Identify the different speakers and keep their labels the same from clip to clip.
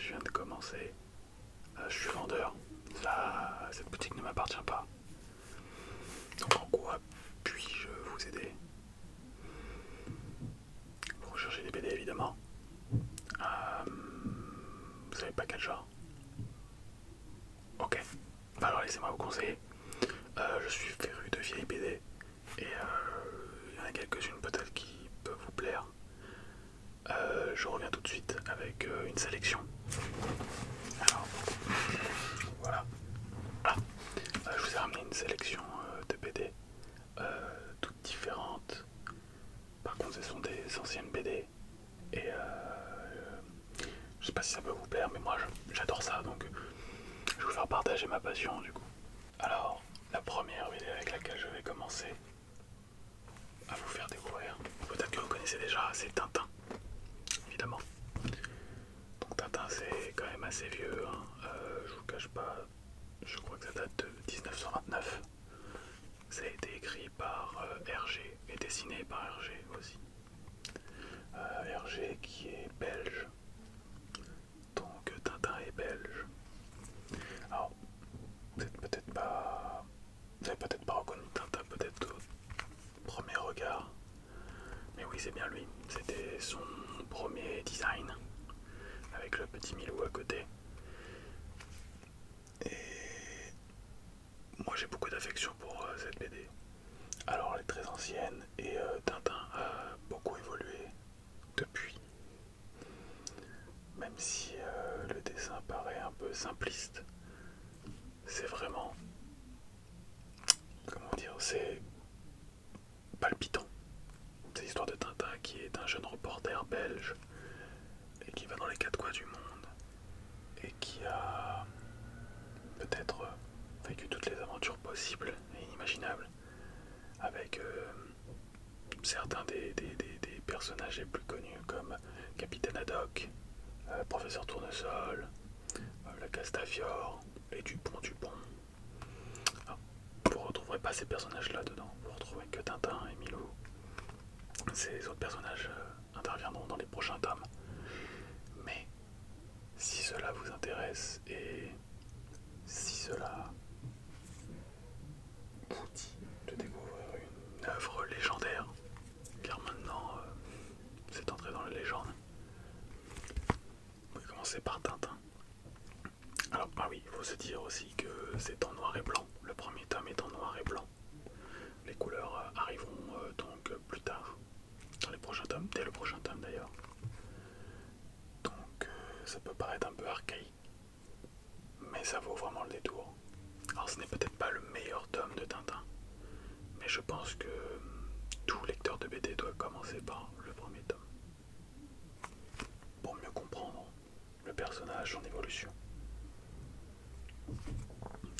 Speaker 1: je viens de commencer. Je suis vendeur. Cette boutique ne m'appartient pas. Donc en quoi puis-je vous aider? Vous recherchez des BD évidemment. Vous savez pas quel genre? Ok. Alors laissez-moi vous conseiller. Je suis féru de vieilles BD et il y en a quelques-unes peut-être qui peuvent vous plaire. Je reviens tout de suite avec une sélection. Alors, voilà. Ah, je vous ai ramené une sélection de BD, toutes différentes. Par contre, ce sont des anciennes BD et je sais pas si ça peut vous plaire, mais moi j'adore ça, donc je vais vous faire partager ma passion du coup. Alors, la première BD avec laquelle je vais commencer à vous faire découvrir, peut-être que vous connaissez déjà, c'est Tintin, évidemment. Donc Tintin c'est quand même assez vieux, hein. Je vous cache pas, je crois que ça date de 1929. Ça a été écrit par Hergé et dessiné par Hergé aussi. Hergé qui est belge, donc Tintin est belge. Alors, vous avez peut-être pas reconnu Tintin peut-être au premier regard, mais oui c'est bien lui. C'était son premier design avec le petit Milou à côté. Et moi j'ai beaucoup d'affection pour cette BD. Alors elle est très ancienne et Tintin a beaucoup évolué depuis. Même si le dessin paraît un peu simpliste, c'est vraiment, comment dire, c'est palpitant. C'est l'histoire de Tintin qui est un jeune reporter belge et qui va dans les quatre coins du monde et qui a peut-être vécu toutes les aventures possibles et inimaginables avec certains des personnages les plus connus comme Capitaine Haddock, Professeur Tournesol, le Castafiore et Dupont. Alors, vous ne retrouverez pas ces personnages-là dedans, vous ne retrouverez que Tintin et Milou. Ces autres personnages interviendront dans les prochains tomes. Mais si cela vous intéresse et si cela vous dit de découvrir une œuvre légendaire, car maintenant c'est entré dans la légende, vous pouvez commencer par Tintin. Alors, ah oui, il faut se dire aussi que c'est en noir et blanc. Le premier tome est en noir et blanc. Les couleurs arriveront donc plus tard, dans les prochains tomes, dès le prochain tome d'ailleurs. Donc ça peut paraître un peu archaïque, mais ça vaut vraiment le détour. Alors ce n'est peut-être pas le meilleur tome de Tintin, mais je pense que tout lecteur de BD doit commencer par le premier tome, pour mieux comprendre le personnage, son évolution.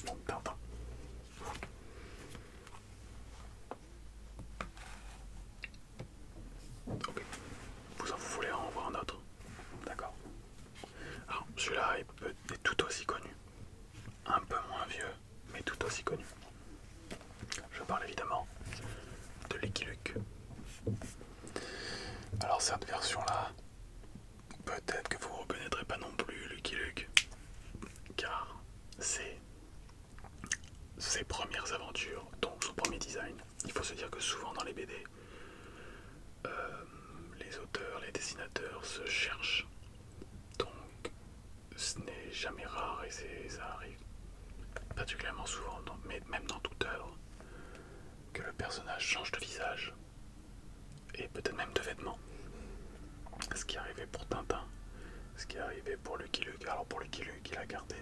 Speaker 1: Donc Tintin. Ok. Vous voulez en voir un autre? D'accord. Alors celui-là est tout aussi connu. Un peu moins vieux, mais tout aussi connu. Je parle évidemment de Lucky Luke. Alors cette version-là, peut-être que vous ne reconnaîtrez pas non plus Lucky Luke, car c'est ses premières aventures, donc son premier design. Il faut se dire que souvent dans les BD, les auteurs, les dessinateurs se cherchent. Donc ce n'est jamais rare et ça arrive particulièrement souvent, mais même dans toute œuvre, que le personnage change de visage et peut-être même de vêtements. Ce qui est arrivé pour Tintin, ce qui est arrivé pour Lucky Luke. Alors pour Lucky Luke, il a gardé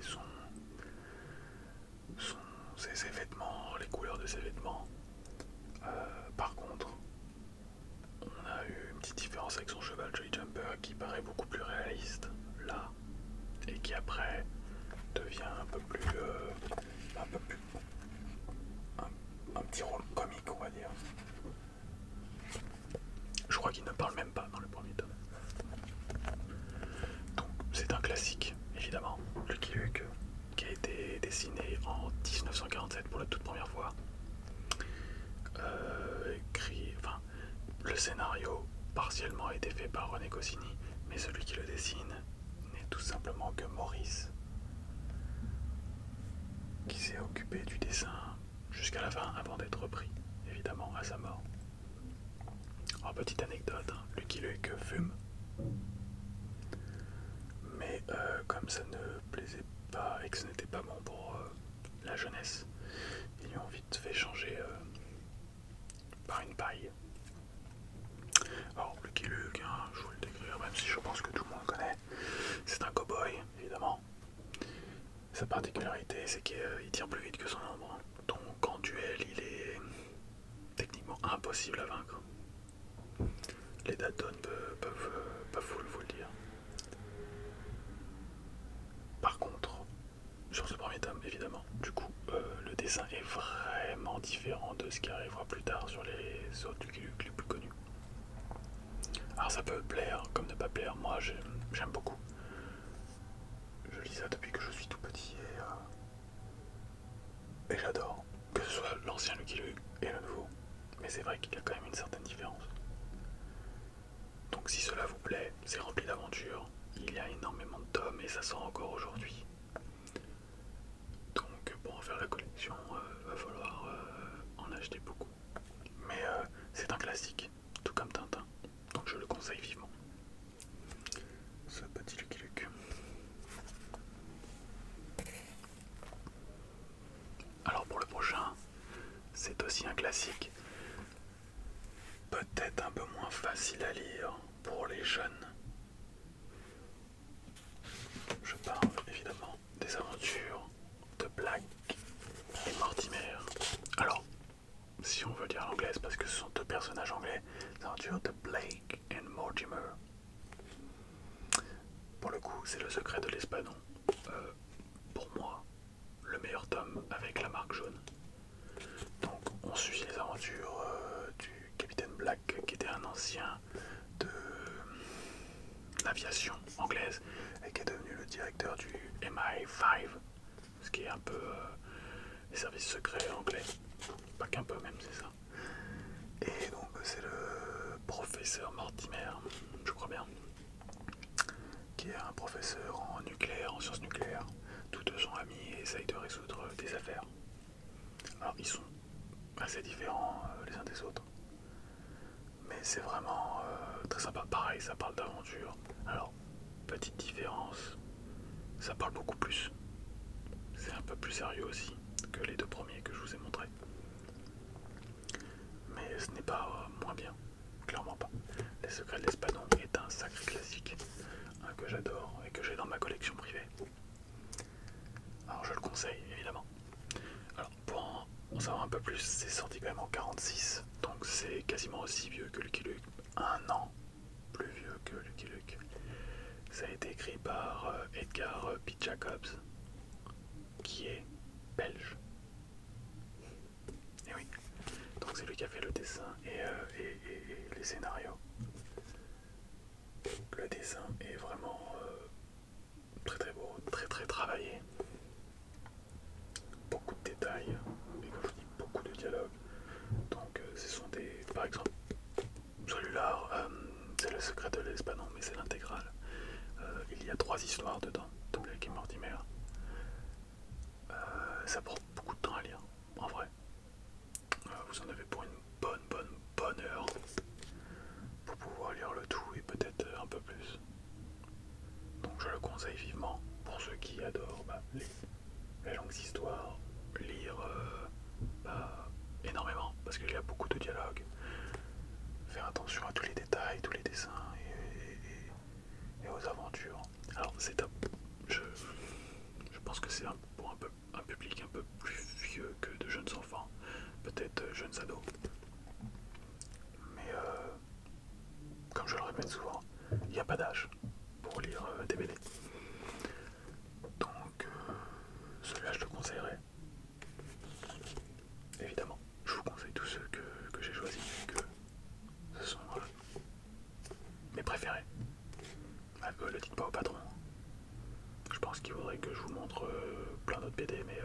Speaker 1: ses vêtements, les couleurs de ses vêtements. Par contre, on a eu une petite différence avec son cheval Joy Jumper qui paraît beaucoup plus réaliste là et qui après devient un peu plus un petit rôle comique, on va dire. Je crois qu'il ne parle même pas dans le premier tome. Donc c'est un classique, évidemment. Lucky Luke, qui a été dessiné en 1947 pour la toute première fois. Le scénario partiellement a été fait par René Goscinny, mais celui qui le dessine n'est tout simplement simplement que Maurice, qui s'est occupé du dessin jusqu'à la fin avant d'être pris, évidemment, à sa mort. Alors, petite anecdote, hein, Lucky Luke fume, mais comme ça ne plaisait pas et que ce n'était pas bon pour la jeunesse, ils lui ont vite fait changer par une paille. Alors, Lucky Luke, hein, je vous le décrire, même si je pense que tout le monde connaît, c'est un cow-boy, évidemment. Sa particularité, c'est qu'il tire plus vite que son ombre. Donc, en duel, il est techniquement impossible à vaincre. Les Dalton peuvent vous le dire. Par contre, sur ce premier tome, évidemment, du coup, le dessin est vraiment différent de ce qui arrivera plus tard sur les autres Lucky Luke les plus connus. Alors ça peut plaire comme ne pas plaire, moi j'aime beaucoup. Je lis ça depuis que je suis tout petit et j'adore, que ce soit l'ancien Lucky Luke et le nouveau. Mais c'est vrai qu'il y a quand même une certaine différence. Donc si cela vous plaît, c'est rempli d'aventures, il y a énormément de tomes et ça sort encore aujourd'hui. Donc pour en faire la collection, va falloir en acheter beaucoup. Mais c'est un classique, tout comme Tintin, donc je le conseille vivement. Ce petit Lucky Luke. Alors pour le prochain, c'est aussi un classique. Peut-être un peu moins facile à lire pour les jeunes. Je parle évidemment des aventures de Black et Mortimer. Alors, si on veut dire l'anglaise, parce que ce sont deux personnages anglais, les aventures de Blake et Mortimer. Pour le coup, c'est le secret de l'espadon. Pour moi, le meilleur tome avec la marque jaune. Donc, on suit les aventures du capitaine Black, qui était un ancien de l'aviation anglaise et qui est devenu le directeur du MI5, ce qui est un peu les services secrets anglais. Pas qu'un peu même, c'est ça. Et donc c'est le professeur Mortimer, je crois bien, qui est un professeur en nucléaire, en sciences nucléaires. Tous deux sont amis et essayent de résoudre des affaires. Alors ils sont assez différents les uns des autres, mais c'est vraiment très sympa. Pareil, ça parle d'aventure. Alors, petite différence, ça parle beaucoup plus. C'est un peu plus sérieux aussi que les deux premiers que je vous ai montrés. Mais ce n'est pas moins bien, clairement pas. Les Secrets de l'Espadon est un sacré classique, que j'adore et que j'ai dans ma collection privée. Alors je le conseille évidemment. Alors pour en savoir un peu plus, c'est sorti quand même en 46, donc c'est quasiment aussi vieux que Lucky Luke, un an plus vieux que Lucky Luke. Ça a été écrit par Edgar P. Jacobs, qui est belge. Et oui, donc c'est lui qui a fait le dessin et les scénarios. Le dessin est vraiment très très beau, très très travaillé. Beaucoup de détails, et comme je vous dis, beaucoup de dialogues. Donc ce sont des... Par exemple, celui-là, c'est le secret de l'espadon, mais c'est l'intégrale. Il y a 3 histoires dedans, de Blake et Mortimer. Ça prend beaucoup de temps à lire, en vrai. Vous en avez pour une bonne heure pour pouvoir lire le tout et peut-être un peu plus. Donc je le conseille vivement pour ceux qui adorent les longues histoires, lire énormément parce qu'il y a beaucoup de dialogues. Faire attention à tous les détails, tous les dessins et aux aventures. Alors c'est top. Je pense que c'est pour un public un peu plus vieux que de jeunes enfants, peut-être jeunes ados. Mais comme je le répète souvent, il n'y a pas d'âge pour lire des BD. Donc celui-là je le conseillerais. Évidemment, je vous conseille tous ceux que j'ai choisis, que ce sont mes préférés. Ne le dites pas au patron. Je pense qu'il faudrait que je vous montre plein d'autres BD, mais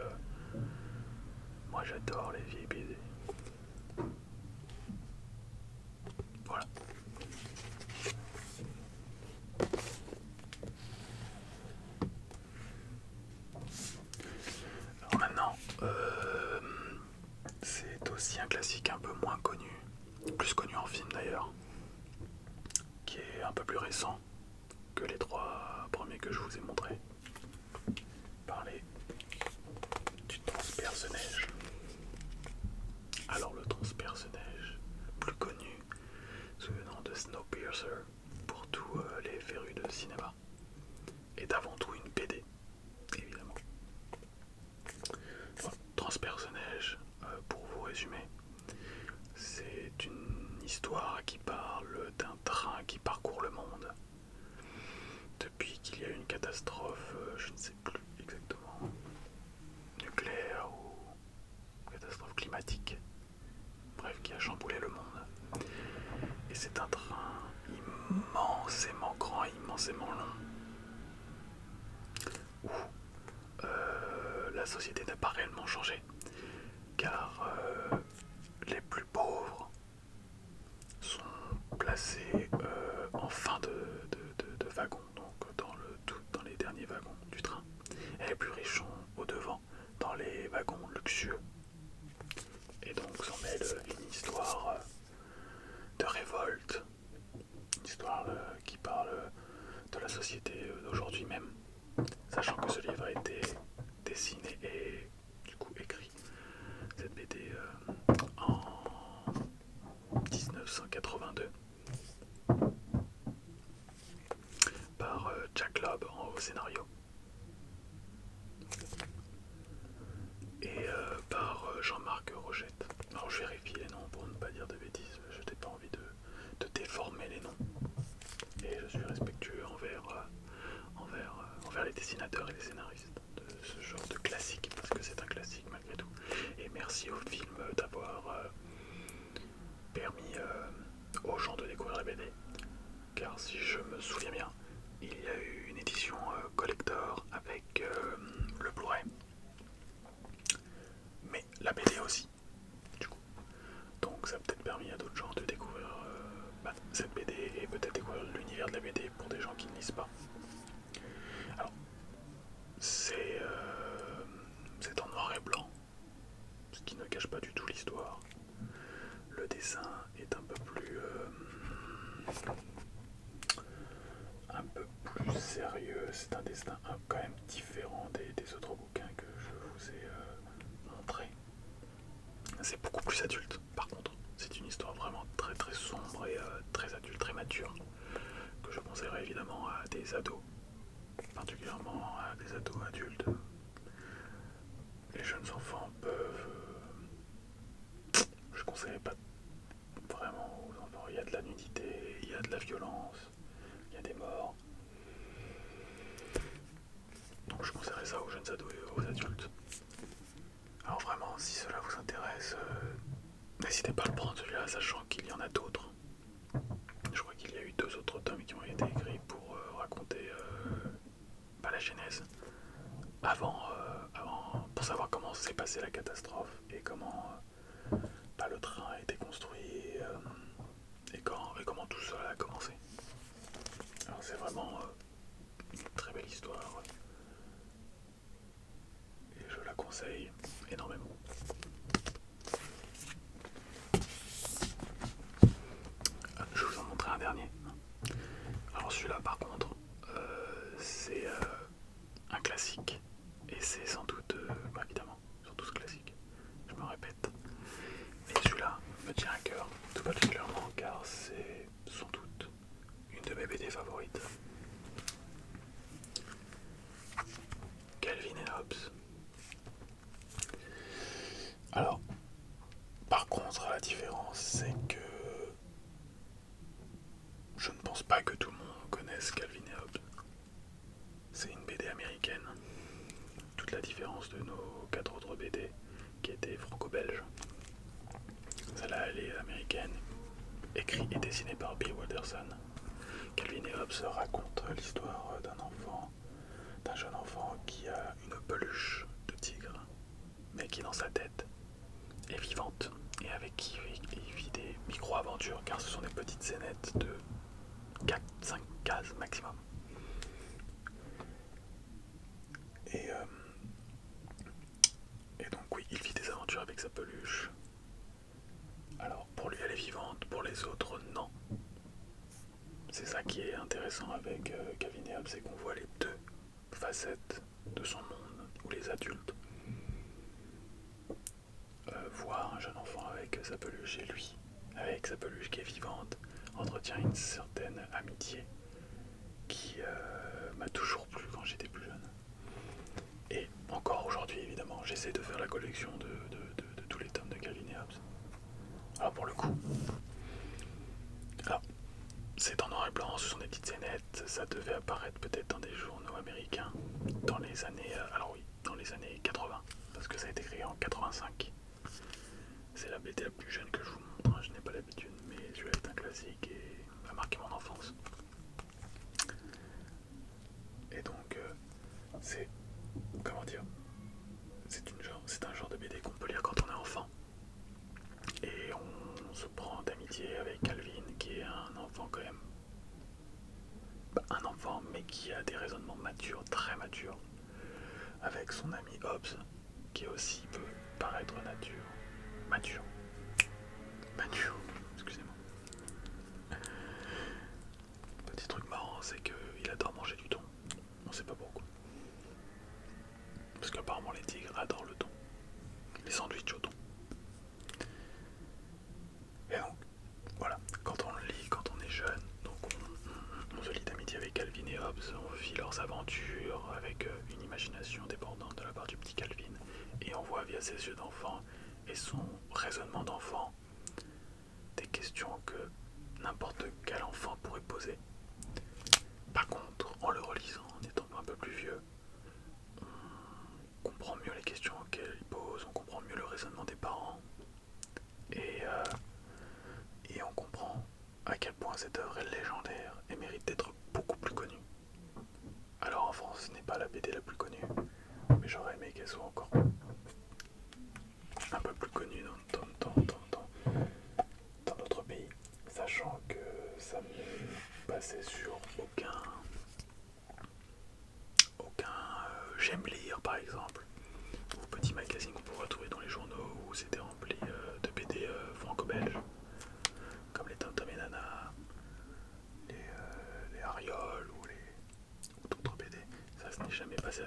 Speaker 1: moi j'adore les vieilles BD. Voilà. classique un peu moins connu, plus connu en film d'ailleurs, qui est un peu plus récent que les 3 premiers que je vous ai montrés. Parler du transperce-neige. Alors le transperce-neige, plus connu sous le nom de Snowpiercer pour tous les férus de cinéma, est avant tout une BD, évidemment. Transperce-neige, pour vous résumer, c'est une histoire qui parle d'un train qui parcourt le monde depuis qu'il y a eu une catastrophe, je ne sais plus exactement, nucléaire ou catastrophe climatique, bref, qui a chamboulé le monde. Et c'est un train immensément grand, immensément long, où la société n'a pas réellement changé, car les plus pauvres sont placés en fin de wagon, donc dans les derniers wagons du train, et les plus riches sont au devant, dans les wagons luxueux. Et donc s'en mêle une histoire de révolte, une histoire qui parle de la société d'aujourd'hui même, sachant que ce livre a été dessiné et du coup écrit, cette BD, en 1982 par Jack Lobb au scénario et par Jean-Marc Rochette. Alors je vérifie les noms pour ne pas dire de bêtises, je n'ai pas envie de déformer les noms et je suis respectueux envers les dessinateurs et les scénaristes de ce genre de classique, parce que c'est un classique malgré tout. Et merci au film d'avoir permis aux gens de découvrir la BD, car si je me souviens bien, il y a eu une édition collector avec le Blu-ray, mais la BD aussi, du coup. Donc ça a peut-être permis à d'autres gens de découvrir cette BD et peut-être découvrir l'univers de la BD pour des gens qui ne lisent pas. Alors, c'est en noir et blanc, ce qui ne cache pas du tout l'histoire. Le dessin est un peu plus sérieux, c'est un dessin quand même différent des autres bouquins que je vous ai montrés. C'est beaucoup plus adulte, par contre. C'est une histoire vraiment très très sombre et très adulte, très mature, que je conseillerais évidemment à des ados, particulièrement à des ados adultes. Les jeunes enfants peuvent... je ne conseillerais pas vraiment aux enfants. Il y a de la nudité, il y a de la violence, il y a des morts. Donc je conseillerais ça aux jeunes ados et aux adultes. Alors vraiment, si cela vous intéresse, n'hésitez pas à le prendre celui-là, sachant qu'il y en a d'autres. Je crois qu'il y a eu 2 autres tomes qui ont été écrits pour raconter la genèse, pour savoir comment s'est passée la catastrophe et comment le train a été construit et comment tout cela a commencé. Alors c'est vraiment une très belle histoire et je la conseille énormément. Je vais vous en montrer un dernier. Alors celui-là par contre, c'est un classique et c'est sans doute, évidemment, ils sont tous classiques, je me répète. Mais celui-là me tient à cœur tout particulièrement car c'est sans doute une de mes BD favorites. Calvin et Hobbes. Alors, par contre, la différence, c'est que je ne pense pas que tout le monde connaisse Calvin et Hobbes. C'est une BD américaine. Toute la différence de nos 4 autres BD qui étaient franco-belges. Celle-là, elle est américaine, écrite et dessinée par Bill Watterson. Calvin et Hobbes raconte l'histoire d'un jeune enfant qui a une peluche de tigre, mais qui dans sa tête est vivante et avec qui il vit des micro-aventures, car ce sont des petites scénettes de 4-5 cases maximum. Et donc oui, il vit des aventures avec sa peluche. pour lui elle est vivante, pour les autres non. C'est ça qui est intéressant avec Calvin et Hobbes, c'est qu'on voit les deux facettes de son monde, où les adultes voient un jeune enfant avec sa peluche et lui, avec sa peluche qui est vivante, entretient une certaine amitié qui m'a toujours plu quand j'étais plus jeune. Et encore aujourd'hui, évidemment, j'essaie de faire la collection de tous les tomes de Calvin et Hobbes. Alors pour le coup, alors, c'est en noir et blanc, ce sont des petites scénettes, ça devait apparaître peut-être dans des journaux américains dans les années, alors oui, dans les années 80, parce que ça a été créé en 85. C'est la BD la plus jeune que je vous montre, je n'ai pas l'habitude, mais celui-là est un classique et a marqué mon enfance. Et donc, c'est, comment dire, c'est un genre de BD qu'on peut lire quand on est enfant. Et on se prend d'amitié avec Calvin, qui est un enfant quand même. Un enfant, mais qui a des raisonnements matures, très matures. Avec son ami Hobbes, qui aussi peut paraître mature, excusez-moi. Petit truc marrant, c'est qu'il adore manger du thon. On sait pas pourquoi. Parce qu'apparemment les tigres adorent le thon. Les sandwichs au thon. Et donc, voilà, quand on le lit, quand on est jeune, donc on se lie d'amitié avec Calvin et Hobbes, on vit leurs aventures avec une imagination débordante de la part du petit Calvin, et on voit via ses yeux d'enfant et son raisonnement d'enfant des questions que n'importe quel enfant pourrait poser. Par contre, en le relisant, en étant un peu plus vieux, on comprend mieux les questions qu'elle pose, on comprend mieux le raisonnement des parents, et on comprend à quel point cette œuvre est légendaire et mérite d'être beaucoup plus connue. Alors en France, ce n'est pas la BD la plus connue, mais j'aurais aimé qu'elle soit encore un peu plus connue dans notre pays, sachant que ça ne passait sur aucun j'aime lire par exemple, ou petit magazine qu'on pourrait trouver dans les journaux où c'était rempli de BD franco-belges, comme les Tom Tom et Nana, les Ariol ou d'autres BD. Ça, ce n'est jamais passé